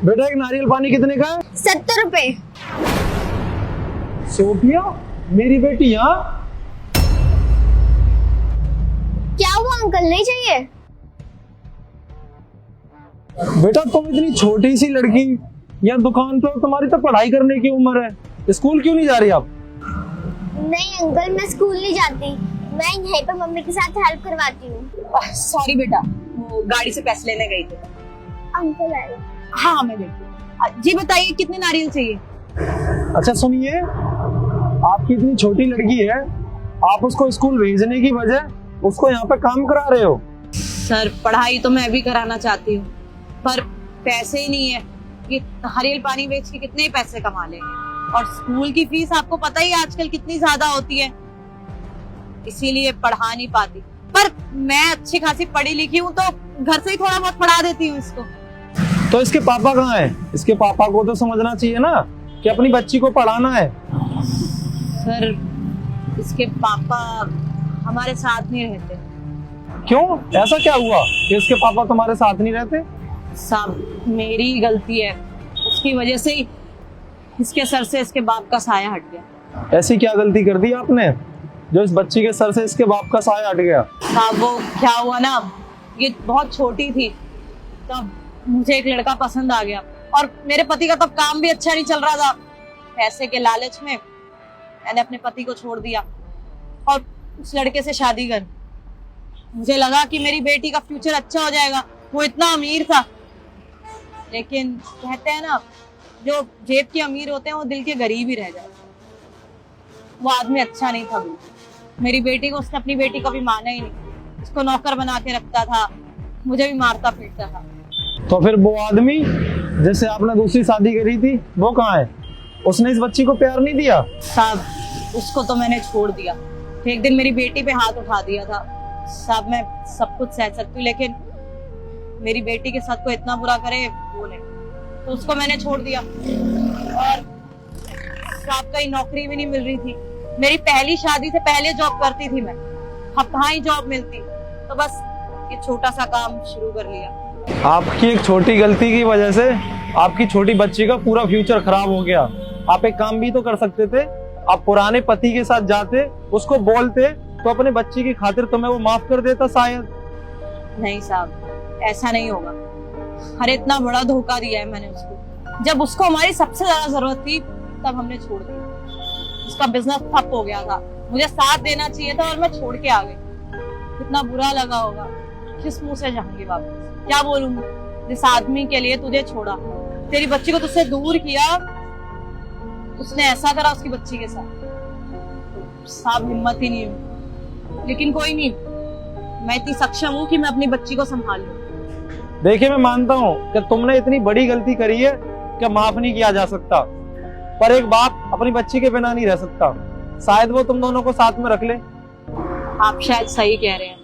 बेटा एक नारियल पानी कितने का है? 70 रुपए। सोफिया मेरी बेटी यहाँ। क्या हुआ अंकल, नहीं चाहिए? बेटा तुम इतनी छोटी सी लड़की यहाँ दुकान पे हो, तुम्हारी तो पढ़ाई करने की उम्र है, स्कूल क्यों नहीं जा रही आप? नहीं अंकल, मैं स्कूल नहीं जाती, मैं यहीं पर मम्मी के साथ हेल्प करवाती हूँ। सॉरी बेटा, वो गाड़ी से पैसे लेने गई थी। अंकल आए। हाँ मैं देखती। जी बताइए कितने नारियल चाहिए? अच्छा सुनिए, आपकी इतनी छोटी लड़की है, आप उसको स्कूल भेजने की बजाय उसको यहाँ पे काम करा रहे हो। सर पढ़ाई तो मैं भी कराना चाहती हूँ, पर पैसे ही नहीं है कि नारियल पानी बेच के कितने पैसे कमा लेंगे, और स्कूल की फीस आपको पता ही आजकल कितनी ज्यादा होती है, इसीलिए पढ़ा नहीं पाती। पर मैं अच्छी खासी पढ़ी लिखी हूँ तो घर से ही थोड़ा बहुत पढ़ा देती हूँ इसको। तो इसके पापा कहाँ हैं? इसके पापा को तो समझना चाहिए ना कि अपनी बच्ची को पढ़ाना है। सर इसके पापा हमारे साथ नहीं रहते। क्यों, ऐसा क्या हुआ कि इसके पापा तुम्हारे साथ नहीं रहते? साहब मेरी गलती है, उसकी वजह से ही इसके सर से इसके बाप का साया हट गया। ऐसी क्या गलती कर दी आपने जो इस बच्ची के सर से इसके बाप का साया हट गया? साहब वो क्या हुआ ना, ये बहुत छोटी थी तब मुझे एक लड़का पसंद आ गया, और मेरे पति का तब काम भी अच्छा नहीं चल रहा था। पैसे के लालच में मैंने अपने पति को छोड़ दिया और उस लड़के से शादी कर। मुझे लगा कि मेरी बेटी का फ्यूचर अच्छा हो जाएगा, वो इतना अमीर था, लेकिन कहते हैं ना जो जेब के अमीर होते हैं वो दिल के गरीब ही रह जाते हैं। वो आदमी अच्छा नहीं था बिल्कुल। मेरी बेटी को उसने अपनी बेटी कभी माना ही नहीं, उसको नौकर बना के रखता था, मुझे भी मारता पीटता था। तो फिर वो आदमी जिससे आपने दूसरी शादी करी थी वो कहाँ है? उसने इस बच्ची को प्यार नहीं दिया? साहब उसको तो मैंने छोड़ दिया, एक दिन मेरी बेटी पे हाथ उठा दिया था। साहब मैं सब कुछ सह सकती हूँ, लेकिन मेरी बेटी के साथ कोई इतना बुरा करे वो नहीं, तो उसको मैंने छोड़ दिया। और साहब कहीं नौकरी भी नहीं मिल रही थी, मेरी पहली शादी से पहले जॉब करती थी मैं, अब कहाँ ही जॉब मिलती, तो बस ये छोटा सा काम शुरू कर लिया। आपकी एक छोटी गलती की वजह से आपकी छोटी बच्ची का पूरा फ्यूचर खराब हो गया। आप एक काम भी तो कर सकते थे, आप पुराने पति के साथ जाते, उसको बोलते तो अपने बच्ची की खातिर तुम्हें वो माफ कर देता शायद। नहीं साहब ऐसा नहीं होगा, अरे इतना बड़ा धोखा दिया है मैंने उसको। जब उसको हमारी सबसे ज्यादा जरूरत थी तब हमने छोड़ दिया। उसका बिजनेस ठप हो गया था, मुझे साथ देना चाहिए था और मैं छोड़ के आ गई। कितना बुरा लगा होगा, किस मुंह से जाऊंगी वापस, क्या बोलूंगी? जिस आदमी के लिए तुझे छोड़ा, तेरी बच्ची को तुझसे दूर किया, उसने ऐसा करा उसकी बच्ची के साथ। साहब हिम्मत ही नहीं हुई, लेकिन कोई नहीं, मैं इतनी सक्षम हूँ कि मैं अपनी बच्ची को संभाल लूं। देखिए मैं मानता हूँ कि तुमने इतनी बड़ी गलती करी है कि माफ नहीं किया जा सकता, पर एक बाप अपनी बच्ची के बिना नहीं रह सकता, शायद वो तुम दोनों को साथ में रख ले। आप शायद सही कह रहे हैं,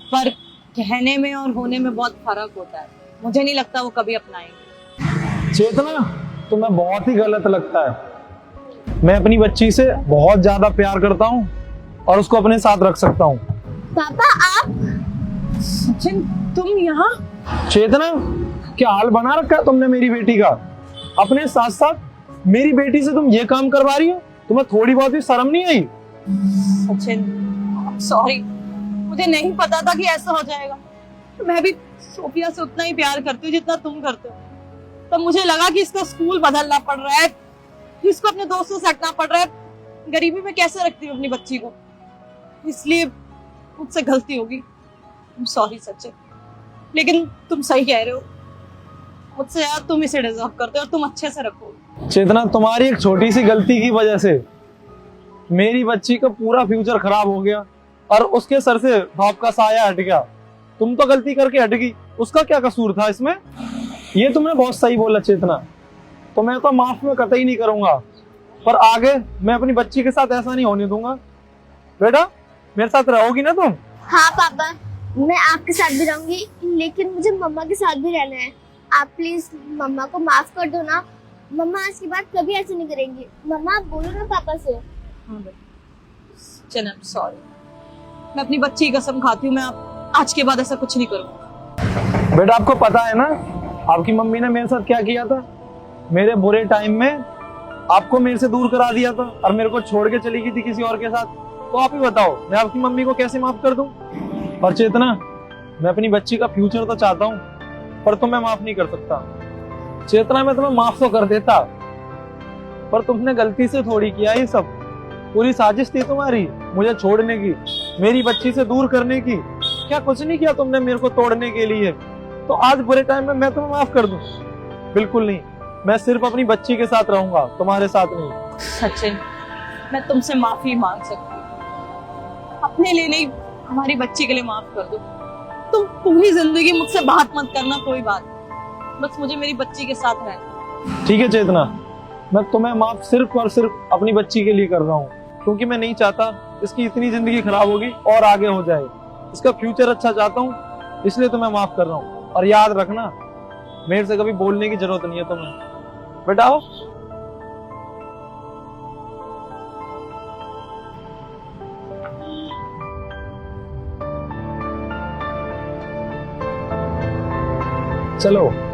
पर कहने में और होने में बहुत फर्क होता है। मुझे नहीं लगता वो कभी अपनाएंगे। चेतना तुम्हें बहुत ही गलत लगता है। मैं अपनी बच्ची से बहुत ज्यादा प्यार करता हूँ और उसको अपने साथ रख सकता हूँ। पापा आप? सचिन तुम यहाँ? चेतना क्या हाल बना रखा है तुमने मेरी बेटी का? अपने साथ साथ मेरी बेटी से तुम ये काम करवा रही हो, तुम्हें थोड़ी बहुत भी शर्म नहीं आई? सचिन सॉरी, मुझे नहीं पता था कि ऐसा हो जाएगा। मैं भी सोफिया से उतना ही प्यार करती हूँ जितना तुम करते हो। तब मुझे लगा कि इसको स्कूल बदलना पड़ रहा है, इसको अपने दोस्तों से हटना पड़ रहा है, गरीबी में कैसे रखती हूँ अपनी बच्ची को, इसलिए मुझसे गलती होगी। सॉरी सचिन, लेकिन तुम सही कह रहे हो, मुझसे यार तुम इसे डिजर्व करते हो और तुम अच्छे से रखो। चेतना तुम्हारी एक छोटी सी गलती की वजह से मेरी बच्ची का पूरा फ्यूचर खराब हो गया और उसके सर से बाप का साया हट गया। तुम तो गलती करके हट गई, उसका क्या कसूर था इसमें? ये तुमने बहुत सही बोला चेतना, तो मैं तो माफ में कतई नहीं करूंगा, पर आगे मैं अपनी बच्ची के साथ ऐसा नहीं होने दूंगा। बेटा मेरे साथ रहोगी ना तुम? हाँ पापा, मैं आपके साथ भी रहूंगी, लेकिन मुझे मम्मा के साथ भी रहना है। आप प्लीज मम्मा को माफ कर दो ना, मम्मा आज की बात कभी ऐसे नहीं करेंगी। मम्मा आप बोलो ना पापा से। हाँ चल सॉरी, मैं अपनी बच्ची की कसम खाती हूँ, मैं आज के बाद ऐसा कुछ नहीं करूँगा। बेटा आपको पता है ना आपकी मम्मी ने मेरे साथ क्या किया था? मेरे बुरे टाइम में आपको मेरे से दूर करा दिया था और मेरे को छोड़ के चली गई थी किसी और के साथ। तो आप ही बताओ, मैं आपकी मम्मी को कैसे माफ कर दूं? और चेतना, मैं अपनी बच्ची का फ्यूचर तो चाहता हूँ, पर तुम्हें माफ नहीं कर सकता। चेतना, मैं तुम्हें माफ तो कर देता, पर तुमने गलती से थोड़ी किया ये सब। पूरी साजिश थी तुम्हारी मुझे छोड़ने की, मेरी बच्ची से दूर करने की। क्या कुछ नहीं किया तुमने मेरे को तोड़ने के लिए? तो आज बुरे टाइम में मैं तुम्हें माफ कर दूं? बिल्कुल नहीं। मैं सिर्फ अपनी बच्ची के साथ रहूंगा, तुम्हारे साथ नहीं। सचिन, मैं तुमसे माफी मांग सकती हूँ, अपने लिए नहीं, हमारी बच्ची के लिए माफ कर दो। तुम पूरी जिंदगी मुझसे बात मत करना, कोई बात, बस मुझे मेरी बच्ची के साथ रहना। ठीक है चेतना, मैं तुम्हें माफ सिर्फ और सिर्फ अपनी बच्ची के लिए कर रहा हूँ, क्योंकि मैं नहीं चाहता इसकी इतनी जिंदगी खराब होगी और आगे हो जाए। इसका फ्यूचर अच्छा चाहता हूँ, इसलिए तुम्हें माफ कर रहा हूँ। और याद रखना, मेरे से कभी बोलने की जरूरत नहीं है तुम्हें। बेटा आओ। चलो।